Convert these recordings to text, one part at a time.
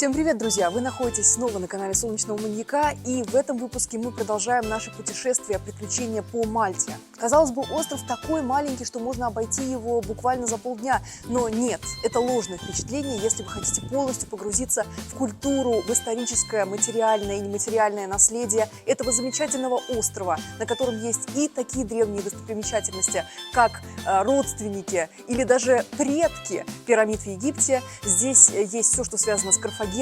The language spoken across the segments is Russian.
Всем привет, друзья! Вы находитесь снова на канале Солнечного Маньяка, и в этом выпуске мы продолжаем наше путешествие, приключения по Мальте. Казалось бы, остров такой маленький, что можно обойти его буквально за полдня, но нет, это ложное впечатление, если вы хотите полностью погрузиться в культуру, в историческое, материальное и нематериальное наследие этого замечательного острова, на котором есть и такие древние достопримечательности, как родственники или даже предки пирамид в Египте. Здесь есть все, что связано с Карфагеном,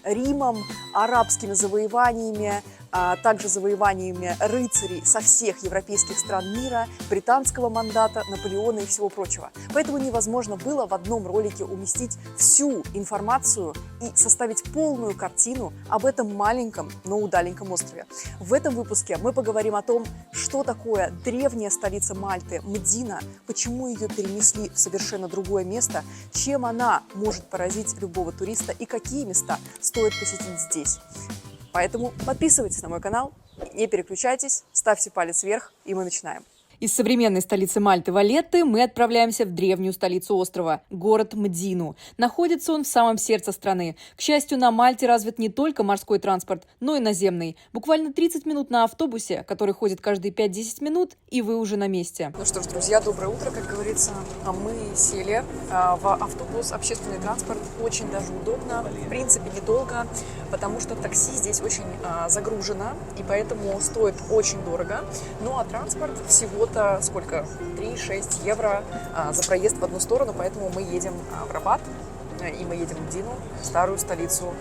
Римом, арабскими завоеваниями, а также завоеваниями рыцарей со всех европейских стран мира, британского мандата, Наполеона и всего прочего. Поэтому невозможно было в одном ролике уместить всю информацию и составить полную картину об этом маленьком, но удаленьком острове. В этом выпуске мы поговорим о том, что такое древняя столица Мальты, Мдина, почему ее перенесли в совершенно другое место, чем она может поразить любого туриста и какие места стоит посетить здесь. Поэтому подписывайтесь на мой канал, не переключайтесь, ставьте палец вверх, и мы начинаем. Из современной столицы Мальты Валетты мы отправляемся в древнюю столицу острова – город Мдину. Находится он в самом сердце страны. К счастью, на Мальте развит не только морской транспорт, но и наземный. Буквально 30 минут на автобусе, который ходит каждые 5-10 минут, и вы уже на месте. Ну что ж, друзья, доброе утро, как говорится. Мы сели в автобус, общественный транспорт, очень даже удобно, в принципе недолго, потому что такси здесь очень загружено, и поэтому стоит очень дорого. Ну а транспорт всего-то сколько? 3-6 евро за проезд в одну сторону, поэтому мы едем в Рабат, и мы едем в Мдину, старую столицу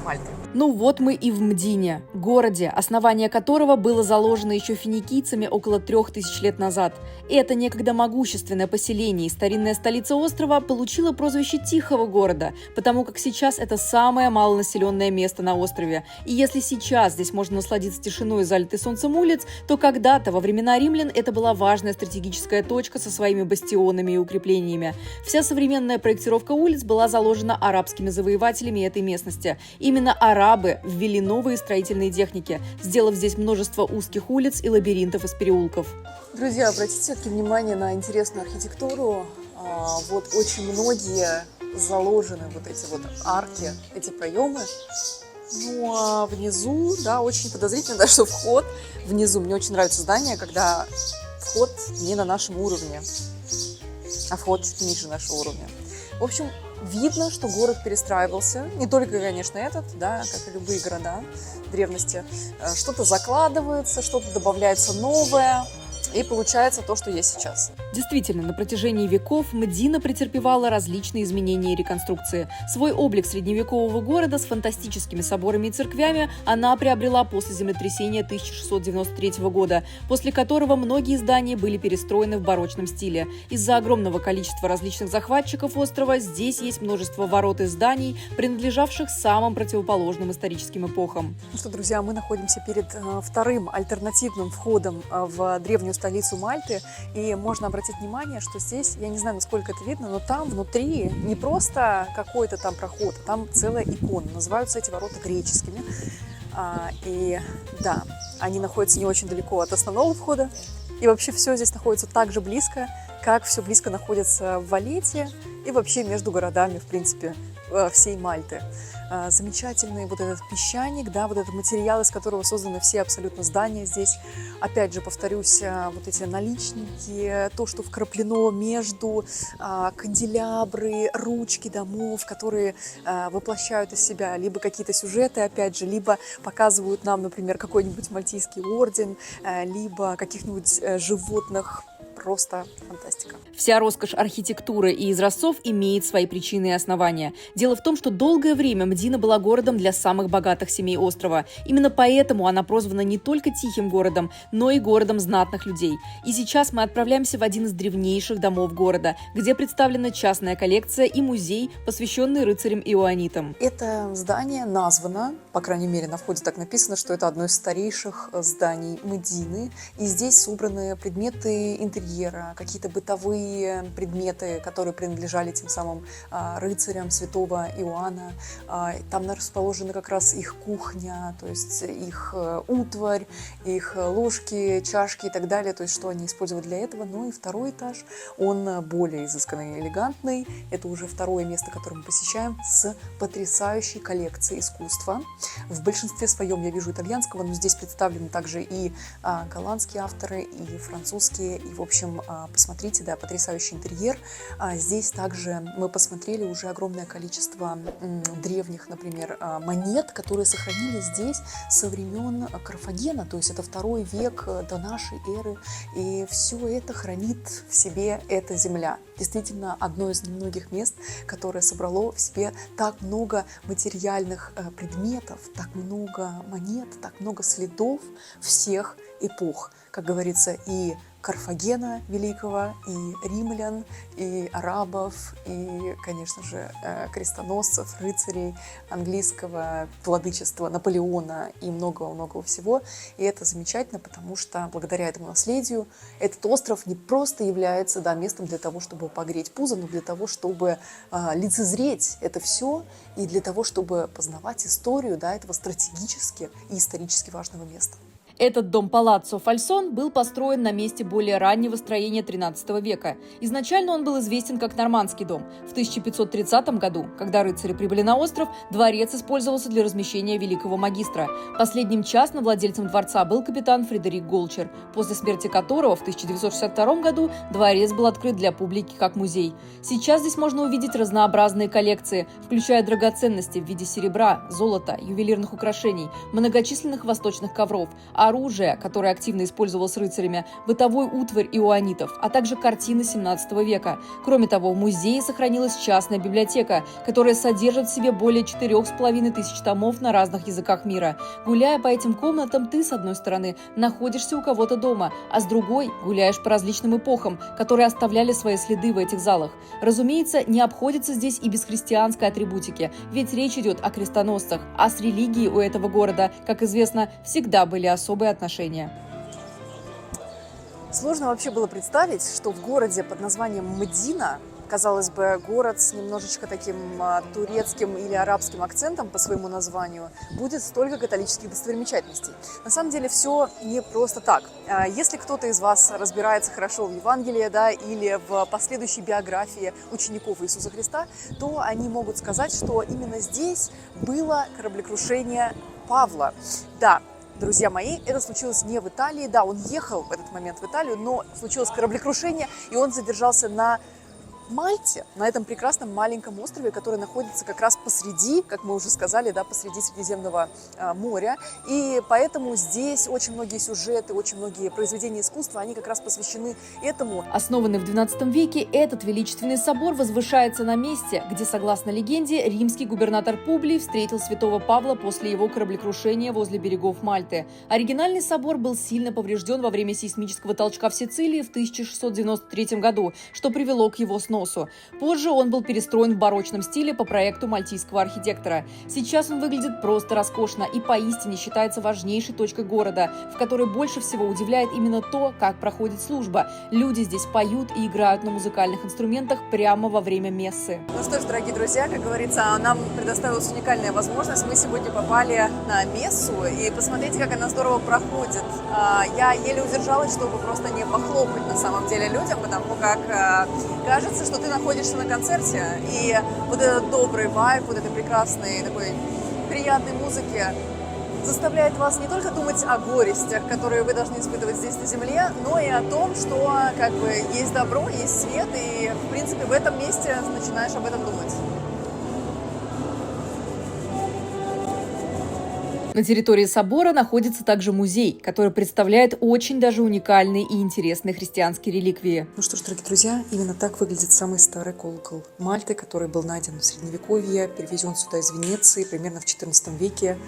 Мальты. Ну вот мы и в Мдине, городе, основание которого было заложено еще финикийцами около 3000 лет назад. Это некогда могущественное поселение и старинная столица острова получила прозвище Тихого города, потому как сейчас это самое малонаселенное место на острове. И если сейчас здесь можно насладиться тишиной, залитой солнцем улиц, то когда-то, во времена римлян, это была важная стратегическая точка со своими бастионами и укреплениями. Вся современная проектировка улиц была заложена арабскими завоевателями этой местности. Именно арабы ввели новые строительные техники, сделав здесь множество узких улиц и лабиринтов из переулков. Друзья, обратите все-таки внимание на интересную архитектуру. Вот очень многие заложены вот эти вот арки, эти проемы. Ну а внизу, да, очень подозрительно, да, что вход внизу. Мне очень нравится здание, когда вход не на нашем уровне, а вход чуть ниже нашего уровня. В общем, видно, что город перестраивался. Не только, конечно, этот, да, как и любые города древности. Что-то закладывается, что-то добавляется новое. И получается то, что есть сейчас. Действительно, на протяжении веков Мдина претерпевала различные изменения и реконструкции. Свой облик средневекового города с фантастическими соборами и церквями она приобрела после землетрясения 1693 года, после которого многие здания были перестроены в барочном стиле. Из-за огромного количества различных захватчиков острова здесь есть множество ворот и зданий, принадлежавших самым противоположным историческим эпохам. Ну что, друзья, мы находимся перед вторым альтернативным входом в древнюю столицу Мальты, и можно обратить внимание, что здесь, я не знаю, насколько это видно, но там внутри не просто какой-то там проход, а там целая икона. Называются эти ворота греческими. И да, они находятся не очень далеко от основного входа. И вообще все здесь находится так же близко, как все близко находится в Валетте и вообще между городами, в принципе, всей Мальты. Замечательный вот этот песчаник, да, вот этот материал, из которого созданы все абсолютно здания здесь. Опять же, повторюсь, вот эти наличники, то, что вкраплено между канделябры, ручки домов, которые воплощают из себя либо какие-то сюжеты, опять же, либо показывают нам, например, какой-нибудь мальтийский орден, либо каких-нибудь животных. Просто фантастика. Вся роскошь архитектуры и изразцов имеет свои причины и основания. Дело в том, что долгое время Мдина была городом для самых богатых семей острова. Именно поэтому она прозвана не только тихим городом, но и городом знатных людей. И сейчас мы отправляемся в один из древнейших домов города, где представлена частная коллекция и музей, посвященный рыцарям-иоаннитам. Это здание названо, по крайней мере, на входе так написано, что это одно из старейших зданий Мдины. И здесь собраны предметы интерьера, какие-то бытовые дорогие предметы, которые принадлежали тем самым рыцарям святого Иоанна. Там расположена как раз их кухня, то есть их утварь, их ложки, чашки и так далее, то есть что они использовали для этого. Ну и второй этаж, он более изысканный и элегантный. Это уже второе место, которое мы посещаем, с потрясающей коллекцией искусства. В большинстве своем я вижу итальянского, но здесь представлены также и голландские авторы, и французские. И, в общем, посмотрите, да, потрясающий интерьер. Здесь также мы посмотрели уже огромное количество древних, например, монет, которые сохранились здесь со времен Карфагена, то есть это 2 век до нашей эры. И все это хранит в себе эта земля. Действительно, одно из немногих мест, которое собрало в себе так много материальных предметов, так много монет, так много следов всех эпох, как говорится, и Карфагена великого, и римлян, и арабов, и, конечно же, крестоносцев, рыцарей, английского владычества, Наполеона и многого-многого всего. И это замечательно, потому что благодаря этому наследию этот остров не просто является, да, местом для того, чтобы погреть пузо, но для того, чтобы лицезреть это все и для того, чтобы познавать историю, да, этого стратегически и исторически важного места. Этот дом Палаццо Фальсон был построен на месте более раннего строения XIII века. Изначально он был известен как Нормандский дом. В 1530 году, когда рыцари прибыли на остров, дворец использовался для размещения великого магистра. Последним частным владельцем дворца был капитан Фредерик Голчер, после смерти которого в 1962 году дворец был открыт для публики как музей. Сейчас здесь можно увидеть разнообразные коллекции, включая драгоценности в виде серебра, золота, ювелирных украшений, многочисленных восточных ковров, оружие, которое активно использовалось рыцарями, бытовой утварь иоаннитов, а также картины 17 века. Кроме того, в музее сохранилась частная библиотека, которая содержит в себе более 4500 томов на разных языках мира. Гуляя по этим комнатам, ты, с одной стороны, находишься у кого-то дома, а с другой гуляешь по различным эпохам, которые оставляли свои следы в этих залах. Разумеется, не обходится здесь и без христианской атрибутики, ведь речь идет о крестоносцах, а с религией у этого города, как известно, всегда были особые отношения. Сложно вообще было представить, что в городе под названием Мдина, казалось бы, город с немножечко таким турецким или арабским акцентом по своему названию, будет столько католических достопримечательностей. На самом деле все не просто так. Если кто-то из вас разбирается хорошо в Евангелии, да, или в последующей биографии учеников Иисуса Христа, то они могут сказать, что именно здесь было кораблекрушение Павла. Да, друзья мои, это случилось не в Италии. Да, он ехал в этот момент в Италию, но случилось кораблекрушение, и он задержался на Мальте, на этом прекрасном маленьком острове, который находится как раз посреди, как мы уже сказали, да, посреди Средиземного моря. И поэтому здесь очень многие сюжеты, очень многие произведения искусства, они как раз посвящены этому. Основанный в XII веке, этот величественный собор возвышается на месте, где, согласно легенде, римский губернатор Публий встретил святого Павла после его кораблекрушения возле берегов Мальты. Оригинальный собор был сильно поврежден во время сейсмического толчка в Сицилии в 1693 году, что привело к его сносу. Позже он был перестроен в барочном стиле по проекту мальтийского архитектора. Сейчас он выглядит просто роскошно и поистине считается важнейшей точкой города, в которой больше всего удивляет именно то, как проходит служба. Люди здесь поют и играют на музыкальных инструментах прямо во время мессы. Ну что ж, дорогие друзья, как говорится, нам предоставилась уникальная возможность. Мы сегодня попали на мессу, и посмотрите, как она здорово проходит. Я еле удержалась, чтобы просто не похлопать на самом деле людям, потому как кажется, что ты находишься на концерте, и вот этот добрый вайб, вот этой прекрасной такой приятной музыки заставляет вас не только думать о горестях, которые вы должны испытывать здесь на земле, но и о том, что как бы есть добро, есть свет, и в принципе в этом месте начинаешь об этом думать. На территории собора находится также музей, который представляет очень даже уникальные и интересные христианские реликвии. Ну что ж, дорогие друзья, именно так выглядит самый старый колокол Мальты, который был найден в Средневековье, перевезен сюда из Венеции примерно в XIV веке.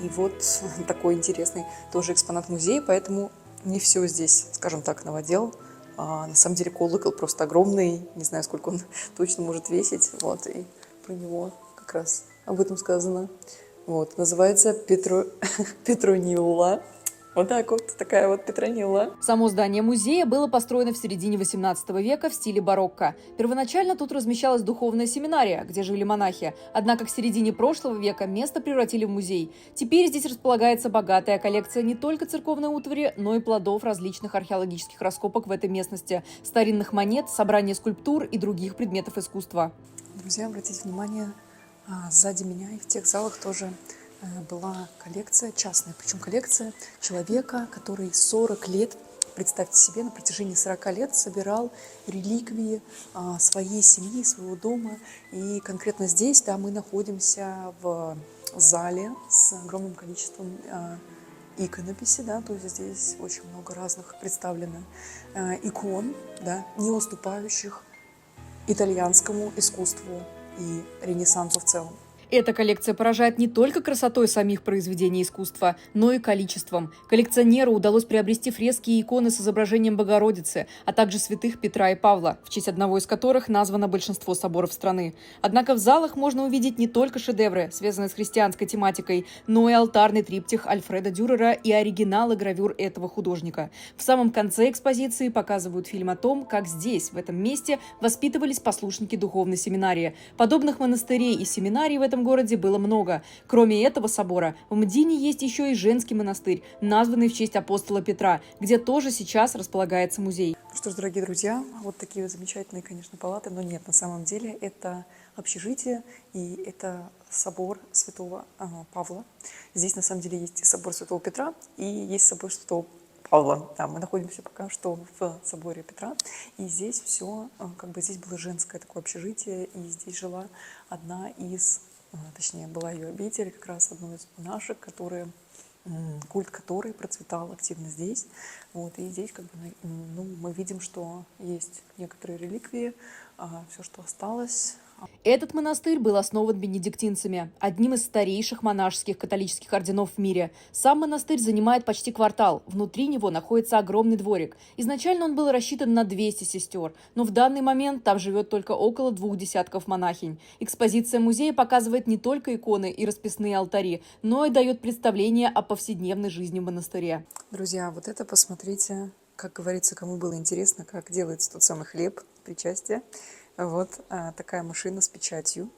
И вот такой интересный тоже экспонат музея, поэтому не все здесь, скажем так, новодел. На самом деле колокол просто огромный, не знаю, сколько он точно может весить, вот, и про него как раз об этом сказано. Вот, называется Петронилла. Вот так вот, такая вот Петронилла. Само здание музея было построено в середине XVIII века в стиле барокко. Первоначально тут размещалась духовная семинария, где жили монахи. Однако к середине прошлого века место превратили в музей. Теперь здесь располагается богатая коллекция не только церковной утвари, но и плодов различных археологических раскопок в этой местности, старинных монет, собрания скульптур и других предметов искусства. Друзья, обратите внимание, сзади меня и в тех залах тоже была коллекция частная, причем коллекция человека, который 40 лет, представьте себе, на протяжении 40 лет собирал реликвии своей семьи, своего дома. И конкретно здесь, да, мы находимся в зале с огромным количеством иконописи, да, то есть здесь очень много разных представлено икон, да, не уступающих итальянскому искусству и Ренессансу в целом. Эта коллекция поражает не только красотой самих произведений искусства, но и количеством. Коллекционеру удалось приобрести фрески и иконы с изображением Богородицы, а также святых Петра и Павла, в честь одного из которых названо большинство соборов страны. Однако в залах можно увидеть не только шедевры, связанные с христианской тематикой, но и алтарный триптих Альфреда Дюрера и оригиналы гравюр этого художника. В самом конце экспозиции показывают фильм о том, как здесь, в этом месте, воспитывались послушники духовной семинарии. Подобных монастырей и семинарий в этом городе было много. Кроме этого собора, в Мдине есть еще и женский монастырь, названный в честь апостола Петра, где тоже сейчас располагается музей. Ну что ж, дорогие друзья, вот такие вот замечательные, конечно, палаты, но нет, на самом деле это общежитие и это собор Святого Павла. Здесь на самом деле есть и собор Святого Петра, и есть собор Святого Павла. Да, мы находимся пока что в соборе Петра, и здесь все, как бы здесь было женское такое общежитие, и здесь жила одна из, точнее, была ее обитель, как раз одной из монашек, культ которой процветал активно здесь. Вот, и здесь как бы, мы видим, что есть некоторые реликвии, все, что осталось. Этот монастырь был основан бенедиктинцами, одним из старейших монашеских католических орденов в мире. Сам монастырь занимает почти квартал. Внутри него находится огромный дворик. Изначально он был рассчитан на 200 сестер, но в данный момент там живет только около 20 монахинь. Экспозиция музея показывает не только иконы и расписные алтари, но и дает представление о повседневной жизни в монастыре. Друзья, вот это посмотрите, как говорится, кому было интересно, как делается тот самый хлеб, причастие. Вот такая машина с печатью,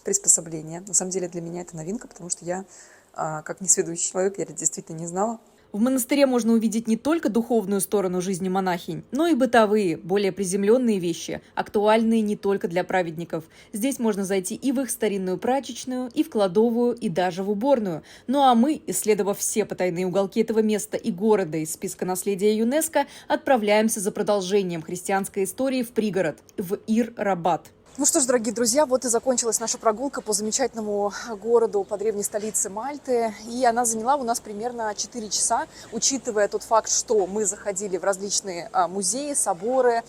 приспособление. На самом деле для меня это новинка, потому что я, как несведущий человек, я это действительно не знала. В монастыре можно увидеть не только духовную сторону жизни монахинь, но и бытовые, более приземленные вещи, актуальные не только для праведников. Здесь можно зайти и в их старинную прачечную, и в кладовую, и даже в уборную. Ну а мы, исследовав все потайные уголки этого места и города из списка наследия ЮНЕСКО, отправляемся за продолжением христианской истории в пригород, в Ир-Рабат. Ну что ж, дорогие друзья, вот и закончилась наша прогулка по замечательному городу, по древней столице Мальты. И она заняла у нас примерно 4 часа, учитывая тот факт, что мы заходили в различные музеи, соборы,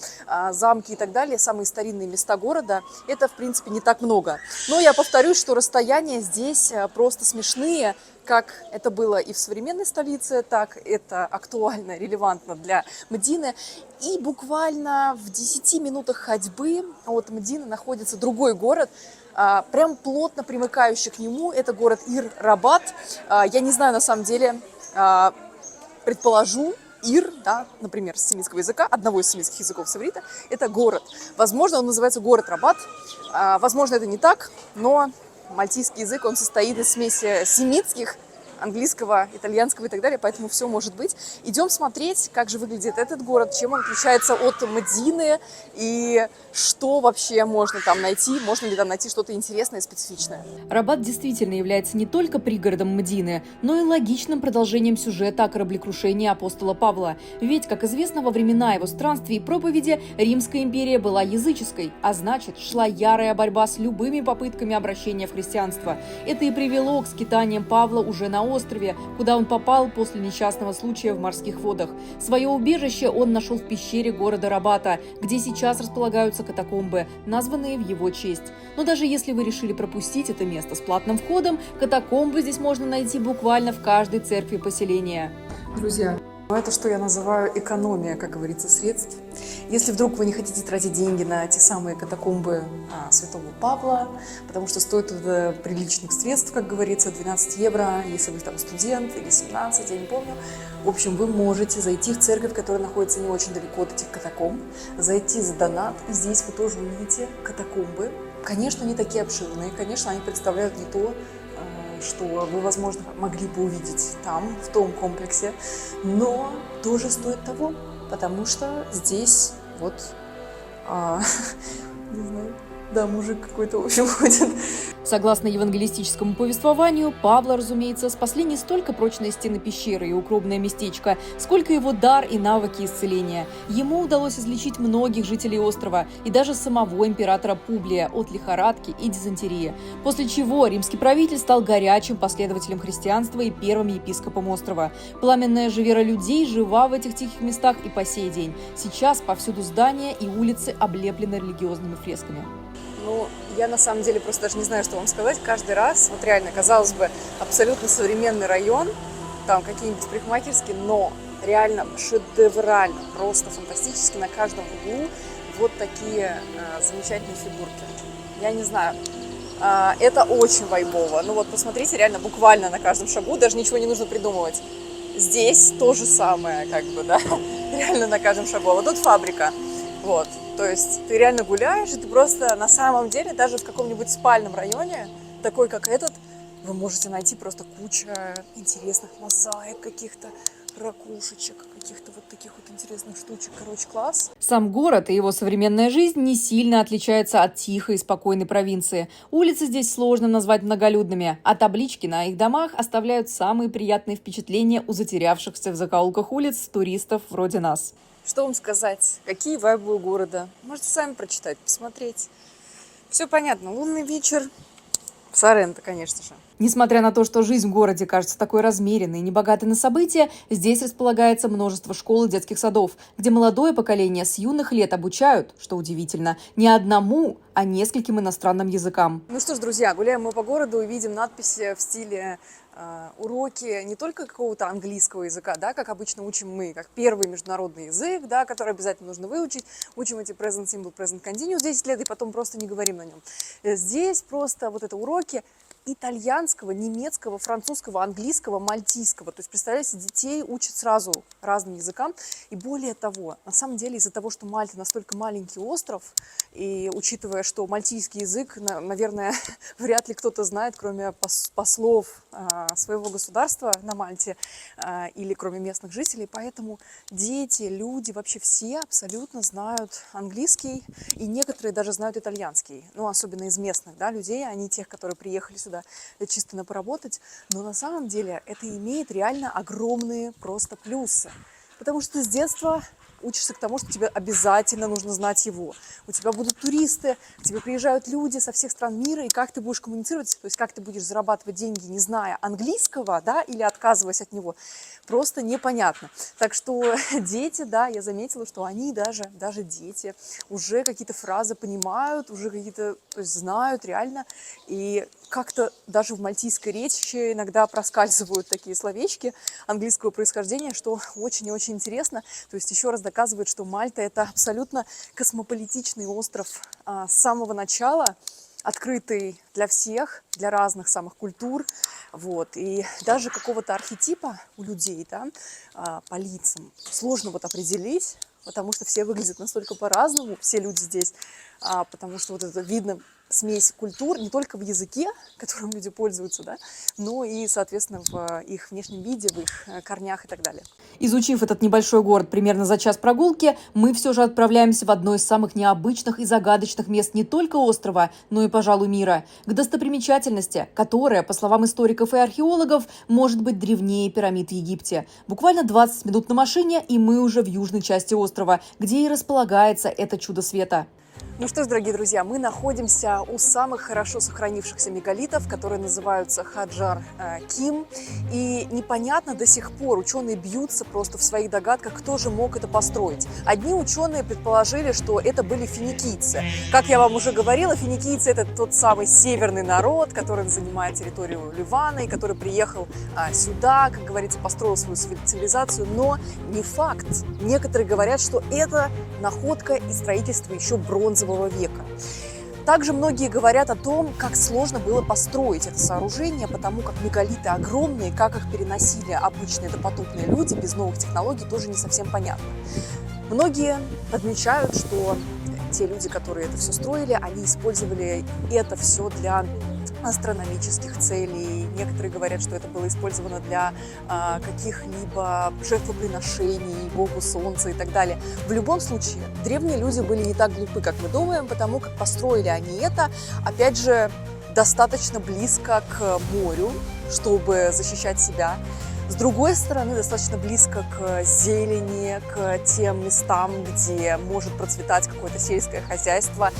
замки и так далее, самые старинные места города. Это, в принципе, не так много. Но я повторюсь, что расстояния здесь просто смешные. Как это было и в современной столице, так это актуально, релевантно для Мдины. И буквально в 10 минутах ходьбы от Мдины находится другой город, прям плотно примыкающий к нему. Это город Ир-Рабат. Я не знаю, на самом деле, предположу, Ир, да, например, с семитского языка, одного из семитских языков с иврита, это город. Возможно, он называется город Рабат. Возможно, это не так, но мальтийский язык, он состоит из смеси семитских, английского, итальянского и так далее, поэтому все может быть. Идем смотреть, как же выглядит этот город, чем он отличается от Мдины и что вообще можно там найти, можно ли там найти что-то интересное и специфичное. Рабат действительно является не только пригородом Мдины, но и логичным продолжением сюжета о кораблекрушении апостола Павла. Ведь, как известно, во времена его странствий и проповеди Римская империя была языческой, а значит, шла ярая борьба с любыми попытками обращения в христианство. Это и привело к скитаниям Павла уже на острове, куда он попал после несчастного случая в морских водах. Свое убежище он нашел в пещере города Рабата, где сейчас располагаются катакомбы, названные в его честь. Но даже если вы решили пропустить это место с платным входом, катакомбы здесь можно найти буквально в каждой церкви поселения. Друзья, Это что я называю экономия, как говорится, средств. Если вдруг вы не хотите тратить деньги на те самые катакомбы Святого Павла, потому что стоит это приличных средств, как говорится, 12 евро, если вы там студент, или 17, я не помню. В общем, вы можете зайти в церковь, которая находится не очень далеко от этих катакомб, зайти за донат, и здесь вы тоже увидите катакомбы. Конечно, они такие обширные, конечно, они представляют не то, что вы, возможно, могли бы увидеть там, в том комплексе, но тоже стоит того, потому что здесь вот, не знаю, да, мужик какой-то, в общем, ходит. Согласно евангелистическому повествованию, Павла, разумеется, спасли не столько прочные стены пещеры и укромное местечко, сколько его дар и навыки исцеления. Ему удалось излечить многих жителей острова и даже самого императора Публия от лихорадки и дизентерии, после чего римский правитель стал горячим последователем христианства и первым епископом острова. Пламенная же вера людей жива в этих тихих местах и по сей день. Сейчас повсюду здания и улицы облеплены религиозными фресками. Ну, я на самом деле просто даже не знаю, что вам сказать. Каждый раз, вот реально, казалось бы, абсолютно современный район, там какие-нибудь парикмахерские, но реально шедеврально, просто фантастически на каждом углу вот такие замечательные фигурки. Я не знаю, это очень вайбово. Ну вот посмотрите, реально буквально на каждом шагу, даже ничего не нужно придумывать. Здесь то же самое, как бы, да, реально на каждом шагу. А вот тут фабрика, вот. То есть ты реально гуляешь, и ты просто на самом деле, даже в каком-нибудь спальном районе, такой как этот, вы можете найти просто кучу интересных мозаик, каких-то ракушечек, каких-то вот таких вот интересных штучек. Короче, класс. Сам город и его современная жизнь не сильно отличаются от тихой и спокойной провинции. Улицы здесь сложно назвать многолюдными, а таблички на их домах оставляют самые приятные впечатления у затерявшихся в закоулках улиц туристов вроде нас. Что вам сказать? Какие вайбы у города? Можете сами прочитать, посмотреть. Все понятно. Лунный вечер. Соренто, конечно же. Несмотря на то, что жизнь в городе кажется такой размеренной и небогатой на события, здесь располагается множество школ и детских садов, где молодое поколение с юных лет обучают, что удивительно, не одному, а нескольким иностранным языкам. Ну что ж, друзья, гуляем мы по городу и видим надписи в стиле уроки не только какого-то английского языка, да, как обычно учим мы, как первый международный язык, да, который обязательно нужно выучить. Учим эти present simple, present continuous 10 лет и потом просто не говорим на нем. Здесь просто вот это уроки итальянского, немецкого, французского, английского, мальтийского. То есть, представляете, детей учат сразу разным языкам. И более того, на самом деле, из-за того, что Мальта настолько маленький остров, и учитывая, что мальтийский язык, наверное, вряд ли кто-то знает, кроме послов своего государства на Мальте или кроме местных жителей, поэтому дети, люди, вообще все абсолютно знают английский, и некоторые даже знают итальянский, ну, особенно из местных, да, людей, а не тех, которые приехали сюда чисто на поработать, но на самом деле это имеет реально огромные просто плюсы, потому что ты с детства учишься к тому, что тебе обязательно нужно знать его. У тебя будут туристы, к тебе приезжают люди со всех стран мира, и как ты будешь коммуницировать, то есть как ты будешь зарабатывать деньги, не зная английского, да, или отказываясь от него, просто непонятно. Так что дети, да, я заметила, что они даже дети уже какие-то фразы понимают, уже какие-то, то есть знают реально, и как-то даже в мальтийской речи иногда проскальзывают такие словечки английского происхождения, что очень и очень интересно. То есть еще раз доказывает, что Мальта – это абсолютно космополитичный остров с самого начала, открытый для всех, для разных самых культур. Вот. И даже какого-то архетипа у людей, да, по лицам сложно вот определить, потому что все выглядят настолько по-разному, все люди здесь, потому что вот это видно смесь культур не только в языке, которым люди пользуются, да, но и, соответственно, в их внешнем виде, в их корнях и так далее. Изучив этот небольшой город примерно за час прогулки, мы все же отправляемся в одно из самых необычных и загадочных мест не только острова, но и, пожалуй, мира, к достопримечательности, которая, по словам историков и археологов, может быть древнее пирамид в Египте. Буквально 20 минут на машине, и мы уже в южной части острова, где и располагается это чудо света. Ну что ж, дорогие друзья, мы находимся у самых хорошо сохранившихся мегалитов, которые называются Хаджар Ким. И непонятно до сих пор, ученые бьются просто в своих догадках, кто же мог это построить. Одни ученые предположили, что это были финикийцы. Как я вам уже говорила, финикийцы – это тот самый северный народ, который занимает территорию Ливана и который приехал сюда, как говорится, построил свою цивилизацию. Но не факт. Некоторые говорят, что это находка и строительство еще бронзового века. Также многие говорят о том, как сложно было построить это сооружение, потому как мегалиты огромные, как их переносили обычные допотопные люди без новых технологий, тоже не совсем понятно. Многие отмечают, что те люди, которые это все строили, они использовали это все для астрономических целей. Некоторые говорят, что это было использовано для каких-либо жертвоприношений Богу Солнца и так далее. В любом случае, древние люди были не так глупы, как мы думаем, потому как построили они это, опять же, достаточно близко к морю, чтобы защищать себя. С другой стороны, достаточно близко к зелени, к тем местам, где может процветать какое-то сельское хозяйство.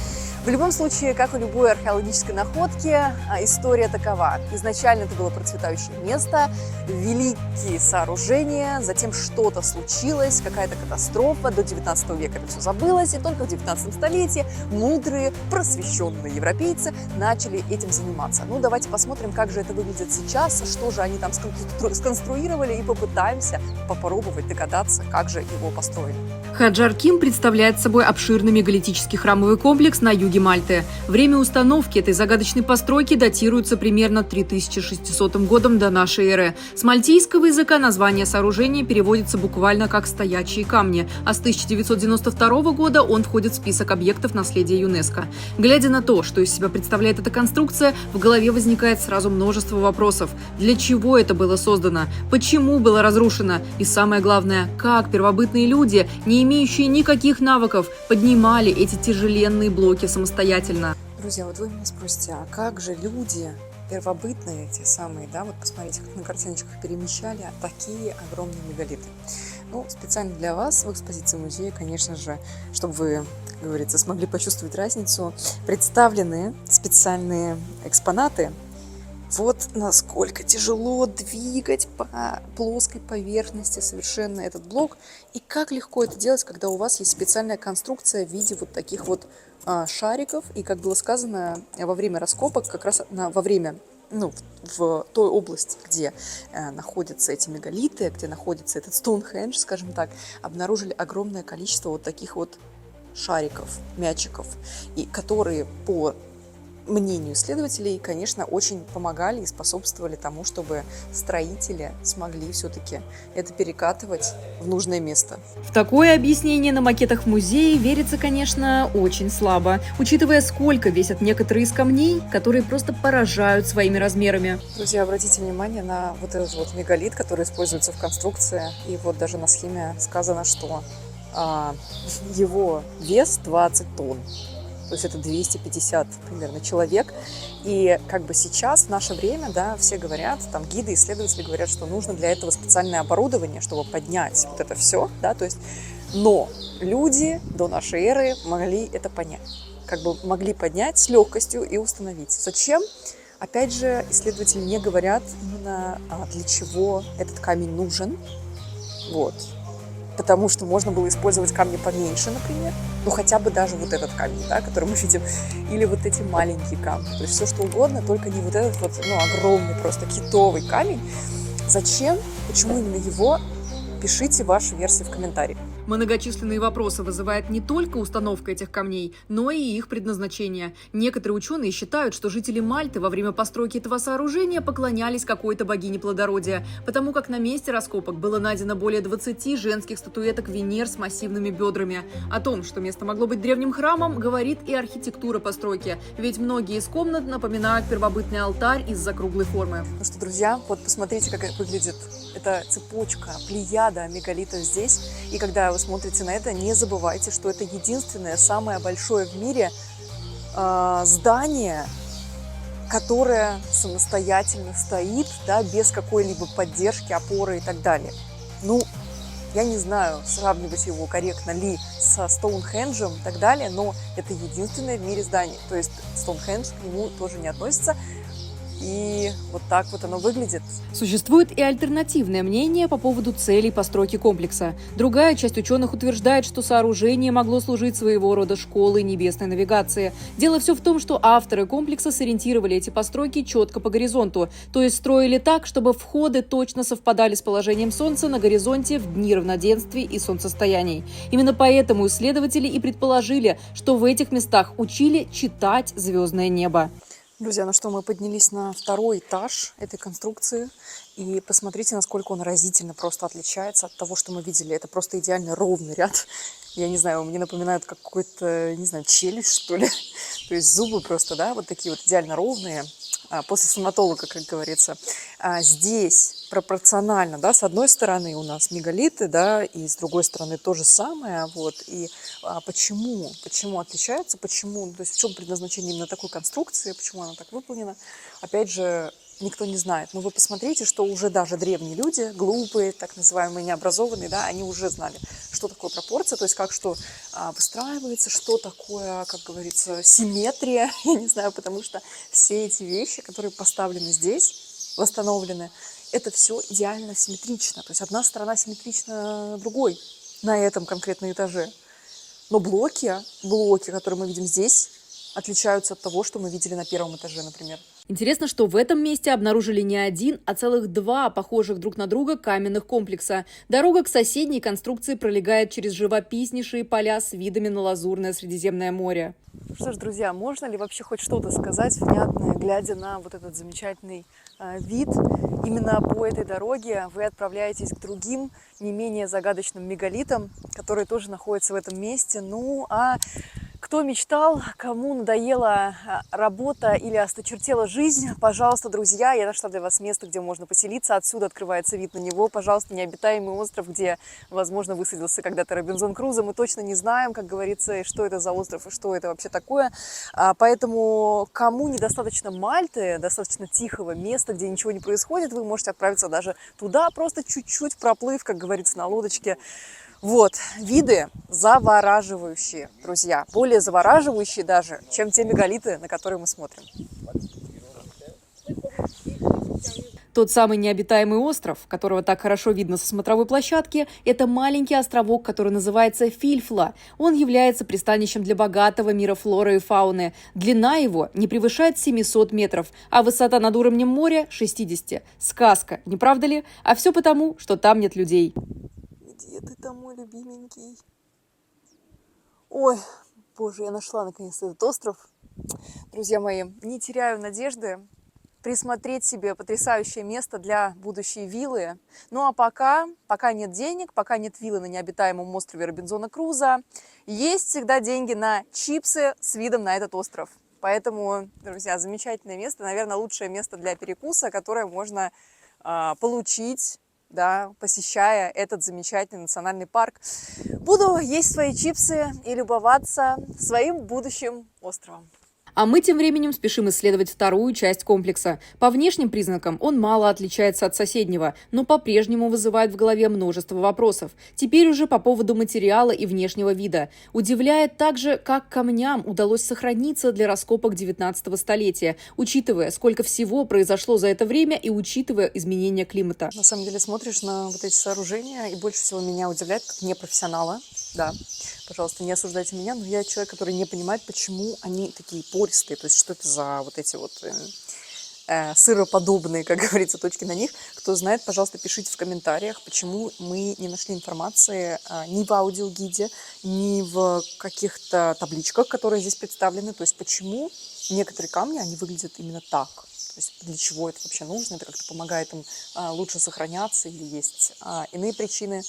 В любом случае, как и любой археологической находки, история такова. Изначально это было процветающее место, великие сооружения, затем что-то случилось, какая-то катастрофа, до 19 века это все забылось, и только в 19 столетии мудрые, просвещенные европейцы начали этим заниматься. Ну, давайте посмотрим, как же это выглядит сейчас, что же они там сконструировали, и попытаемся попробовать догадаться, как же его построили. Хаджар Ким представляет собой обширный мегалитический храмовый комплекс на юге Мальты. Время установки этой загадочной постройки датируется примерно 3600 годом до нашей эры. С мальтийского языка название сооружения переводится буквально как «стоячие камни», а с 1992 года он входит в список объектов наследия ЮНЕСКО. Глядя на то, что из себя представляет эта конструкция, в голове возникает сразу множество вопросов. Для чего это было создано? Почему было разрушено? И самое главное, как первобытные люди, не имеющие никаких навыков, поднимали эти тяжеленные блоки самостоятельно. Друзья, вот вы меня спросите, а как же люди первобытные, те самые, да, вот посмотрите, как на картиночках перемещали такие огромные мегалиты. Ну, специально для вас в экспозиции музея, конечно же, чтобы вы, как говорится, смогли почувствовать разницу, представлены специальные экспонаты. Вот насколько тяжело двигать по плоской поверхности совершенно этот блок. И как легко это делать, когда у вас есть специальная конструкция в виде вот таких вот шариков. И, как было сказано, во время раскопок, как раз во время, в той области, где находятся эти мегалиты, где находится этот Стоунхендж, скажем так, обнаружили огромное количество вот таких вот шариков, мячиков, и которые по мнению исследователей, конечно, очень помогали и способствовали тому, чтобы строители смогли все-таки это перекатывать в нужное место. В такое объяснение на макетах в музее верится, конечно, очень слабо, учитывая, сколько весят некоторые из камней, которые просто поражают своими размерами. Друзья, обратите внимание на вот этот вот мегалит, который используется в конструкции. И вот даже на схеме сказано, что его вес 20 тонн. То есть это 250 примерно человек. И как бы сейчас, в наше время, да, все говорят, там гиды, исследователи говорят, что нужно для этого специальное оборудование, чтобы поднять вот это все, да, то есть, но люди до нашей эры могли это понять, как бы могли поднять с легкостью и установить. Зачем? Опять же, исследователи не говорят именно, для чего этот камень нужен, вот. Потому что можно было использовать камни поменьше, например, ну хотя бы даже вот этот камень, да, который мы видим, или вот эти маленькие камни, то есть все что угодно, только не вот этот вот, огромный просто китовый камень. Зачем? Почему именно его? Пишите ваши версии в комментариях. Многочисленные вопросы вызывает не только установка этих камней, но и их предназначение. Некоторые ученые считают, что жители Мальты во время постройки этого сооружения поклонялись какой-то богине плодородия, потому как на месте раскопок было найдено более 20 женских статуэток Венер с массивными бедрами. О том, что место могло быть древним храмом, говорит и архитектура постройки, ведь многие из комнат напоминают первобытный алтарь из-за круглой формы. Ну что, друзья, вот посмотрите, как это выглядит. Это цепочка, плеяда мегалитов здесь. И когда вы смотрите на это, не забывайте, что это единственное, самое большое в мире здание, которое самостоятельно стоит, да, без какой-либо поддержки, опоры и так далее. Ну, Я не знаю, сравнивать его корректно ли со Стоунхенджем и так далее, но это единственное в мире здание. То есть Стоунхендж к нему тоже не относится. И вот так вот оно выглядит. Существует и альтернативное мнение по поводу целей постройки комплекса. Другая часть ученых утверждает, что сооружение могло служить своего рода школой небесной навигации. Дело все в том, что авторы комплекса сориентировали эти постройки четко по горизонту, то есть строили так, чтобы входы точно совпадали с положением Солнца на горизонте в дни равноденствий и солнцестояний. Именно поэтому исследователи и предположили, что в этих местах учили читать звездное небо. Друзья, ну что, мы поднялись на второй этаж этой конструкции. И посмотрите, насколько он разительно просто отличается от того, что мы видели. Это просто идеально ровный ряд. Я не знаю, мне напоминают как какой-то, не знаю, челюсть, что ли. То есть зубы просто, да, вот такие вот идеально ровные. После стоматолога, как говорится. Здесь пропорционально, да, с одной стороны у нас мегалиты, да, и с другой стороны то же самое, вот. И почему отличается, почему, то есть в чем предназначение именно такой конструкции, почему она так выполнена, опять же, никто не знает. Но вы посмотрите, что уже даже древние люди, глупые, так называемые необразованные, да, они уже знали, что такое пропорция, то есть как что выстраивается, что такое, как говорится, симметрия, я не знаю, потому что все эти вещи, которые поставлены здесь, восстановлены, это все идеально симметрично. То есть одна сторона симметрична другой на этом конкретном этаже. Но блоки, которые мы видим здесь, отличаются от того, что мы видели на первом этаже, например. Интересно, что в этом месте обнаружили не один, а целых два похожих друг на друга каменных комплекса. Дорога к соседней конструкции пролегает через живописнейшие поля с видами на лазурное Средиземное море. Что ж, друзья, можно ли вообще хоть что-то сказать внятное, глядя на вот этот замечательный вид? Именно по этой дороге вы отправляетесь к другим, не менее загадочным мегалитам, которые тоже находятся в этом месте. Ну, а кто мечтал, кому надоела работа или осточертела жизнь, пожалуйста, друзья, я нашла для вас место, где можно поселиться. Отсюда открывается вид на него. Пожалуйста, необитаемый остров, где, возможно, высадился когда-то Робинзон Крузо. Мы точно не знаем, как говорится, что это за остров и что это вообще такое. Поэтому, кому недостаточно Мальты, достаточно тихого места, где ничего не происходит, вы можете отправиться даже туда, просто чуть-чуть проплыв, как говорится, на лодочке. Вот, виды завораживающие, друзья, более завораживающие даже, чем те мегалиты, на которые мы смотрим. Тот самый необитаемый остров, которого так хорошо видно со смотровой площадки, это маленький островок, который называется Фильфла. Он является пристанищем для богатого мира флоры и фауны. Длина его не превышает 700 метров, а высота над уровнем моря – 60. Сказка, не правда ли? А все потому, что там нет людей. Где ты там, мой любименький? Ой, боже, я нашла наконец-то этот остров. Друзья мои, не теряю надежды присмотреть себе потрясающее место для будущей виллы. Ну а пока нет денег, пока нет виллы на необитаемом острове Робинзона Крузо, есть всегда деньги на чипсы с видом на этот остров. Поэтому, друзья, замечательное место, наверное, лучшее место для перекуса, которое можно получить, да, посещая этот замечательный национальный парк. Буду есть свои чипсы и любоваться своим будущим островом. А мы тем временем спешим исследовать вторую часть комплекса. По внешним признакам он мало отличается от соседнего, но по-прежнему вызывает в голове множество вопросов. Теперь уже по поводу материала и внешнего вида. Удивляет также, как камням удалось сохраниться для раскопок 19 столетия, учитывая, сколько всего произошло за это время и учитывая изменения климата. На самом деле смотришь на вот эти сооружения, и больше всего меня удивляет, как непрофессионала. Да, пожалуйста, не осуждайте меня, но я человек, который не понимает, почему они такие пористые, то есть что это за вот эти вот сыроподобные, как говорится, точки на них. Кто знает, пожалуйста, пишите в комментариях, почему мы не нашли информации ни в аудиогиде, ни в каких-то табличках, которые здесь представлены, то есть почему некоторые камни, они выглядят именно так. То есть для чего это вообще нужно, это как-то помогает им лучше сохраняться или есть иные причины.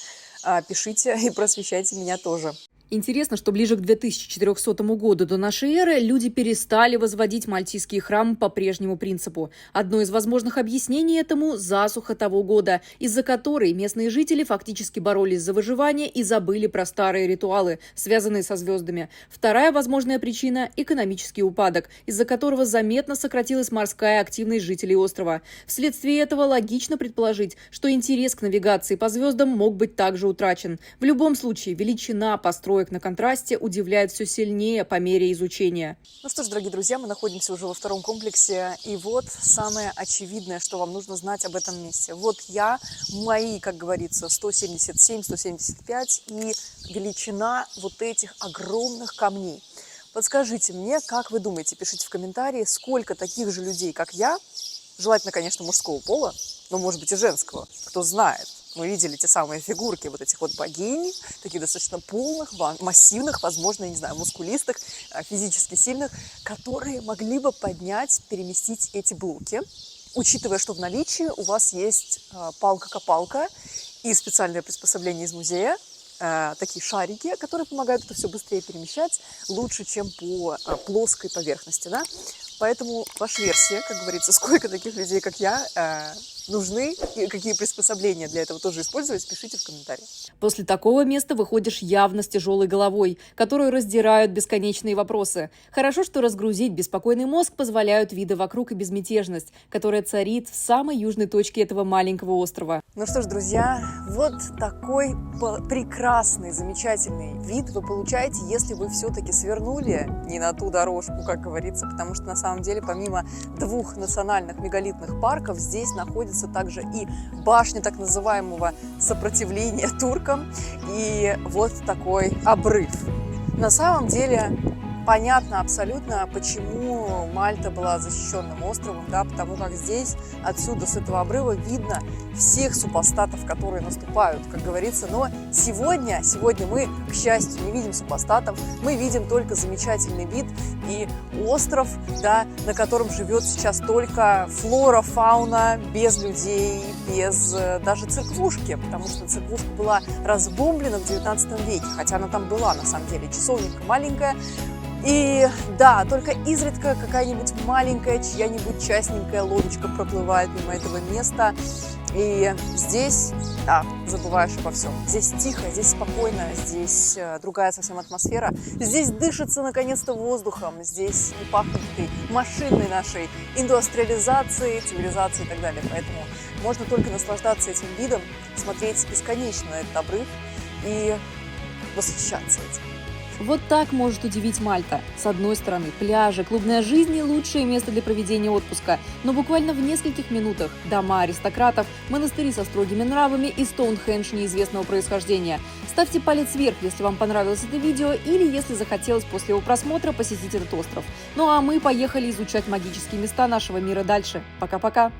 Пишите и просвещайте меня тоже. Интересно, что ближе к 2400 году до нашей эры люди перестали возводить мальтийские храмы по прежнему принципу. Одно из возможных объяснений этому – засуха того года, из-за которой местные жители фактически боролись за выживание и забыли про старые ритуалы, связанные со звездами. Вторая возможная причина – экономический упадок, из-за которого заметно сократилась морская активность жителей острова. Вследствие этого логично предположить, что интерес к навигации по звездам мог быть также утрачен. В любом случае, величина построек на контрасте удивляет все сильнее по мере изучения. Ну что ж, дорогие друзья, мы находимся уже во втором комплексе, и вот самое очевидное, что вам нужно знать об этом месте. Вот мои, как говорится, 177-175 и величина вот этих огромных камней. Подскажите мне, как вы думаете, пишите в комментарии, сколько таких же людей, как я, желательно, конечно, мужского пола, но, может быть, и женского, кто знает. Мы видели те самые фигурки вот этих вот богинь, таких достаточно полных, массивных, возможно, я не знаю, мускулистых, физически сильных, которые могли бы поднять, переместить эти блоки, учитывая, что в наличии у вас есть палка-копалка и специальное приспособление из музея, такие шарики, которые помогают это все быстрее перемещать, лучше, чем по плоской поверхности, да? Поэтому ваша версия, как говорится, сколько таких людей, как я, нужны и какие приспособления для этого тоже использовать, пишите в комментариях. После такого места выходишь явно с тяжелой головой, которую раздирают бесконечные вопросы. Хорошо, что разгрузить беспокойный мозг позволяют виды вокруг и безмятежность, которая царит в самой южной точке этого маленького острова. Ну что ж, друзья, вот такой прекрасный, замечательный вид вы получаете, если вы все-таки свернули не на ту дорожку, как говорится, потому что на самом деле помимо двух национальных мегалитных парков здесь находится также и башня так называемого сопротивления туркам и вот такой обрыв. На самом деле понятно абсолютно, почему Мальта была защищенным островом, да, потому как здесь, отсюда, с этого обрыва видно всех супостатов, которые наступают, как говорится. Но сегодня мы, к счастью, не видим супостатов, мы видим только замечательный вид и остров, да, на котором живет сейчас только флора, фауна, без людей, без даже церквушки, потому что церквушка была разбомблена в 19 веке, хотя она там была, на самом деле, часовенька маленькая. И да, только изредка какая-нибудь маленькая, чья-нибудь частненькая лодочка проплывает мимо этого места. И здесь, да, забываешь обо всем. Здесь тихо, здесь спокойно, здесь другая совсем атмосфера. Здесь дышится наконец-то воздухом, здесь не пахнет этой машинной нашей индустриализацией, цивилизацией и так далее. Поэтому можно только наслаждаться этим видом, смотреть бесконечно на этот обрыв и восхищаться этим. Вот так может удивить Мальта. С одной стороны, пляжи, клубная жизнь и лучшее место для проведения отпуска. Но буквально в нескольких минутах дома аристократов, монастыри со строгими нравами и Стоунхендж неизвестного происхождения. Ставьте палец вверх, если вам понравилось это видео или если захотелось после его просмотра посетить этот остров. Ну а мы поехали изучать магические места нашего мира дальше. Пока-пока!